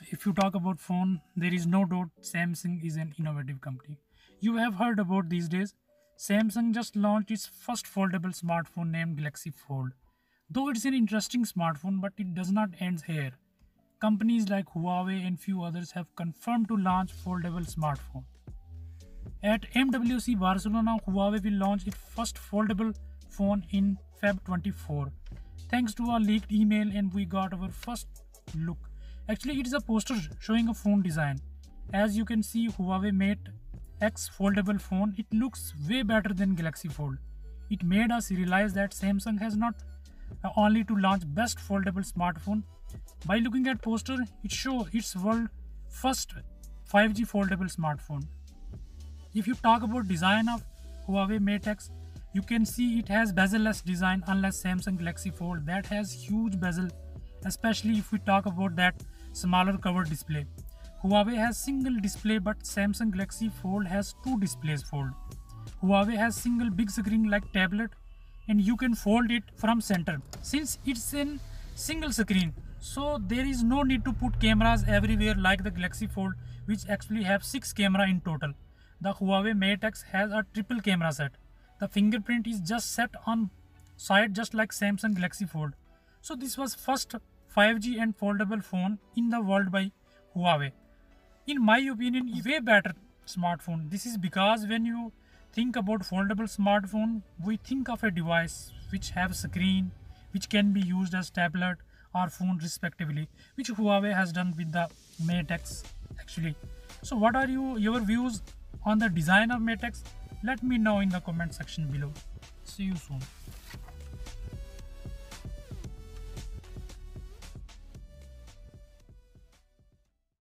If you talk about phone, there is no doubt Samsung is an innovative company. You have heard about these days. Samsung just launched its first foldable smartphone named Galaxy Fold. Though it's an interesting smartphone, but it does not end here. Companies like Huawei and few others have confirmed to launch foldable smartphone. At MWC Barcelona, Huawei will launch its first foldable phone in Feb 24. Thanks to a leaked email, and we got our first look. Actually, it is a poster showing a phone design. As you can see, Huawei Mate X foldable phone. It looks way better than Galaxy Fold. It made us realize that Samsung has not only to launch best foldable smartphone. By looking at poster, it shows its world first 5G foldable smartphone. If you talk about design of Huawei Mate X, you can see it has bezel-less design unlike Samsung Galaxy Fold that has huge bezel, especially if we talk about that smaller cover display. Huawei has single display but Samsung Galaxy Fold has two displays fold. Huawei has single big screen like tablet and you can fold it from center. Since it's in single screen, so there is no need to put cameras everywhere like the Galaxy Fold, which actually have 6 cameras in total. The Huawei Mate X has a triple camera set. The fingerprint is just set on side just like Samsung Galaxy Fold. So this was first 5G and foldable phone in the world by Huawei. In my opinion, way better smartphone. This is because when you think about foldable smartphone, we think of a device which have screen, which can be used as tablet or phone respectively, which Huawei has done with the Mate X actually. So what are your views on the design of Mate X? Let me know in the comment section below. See you soon.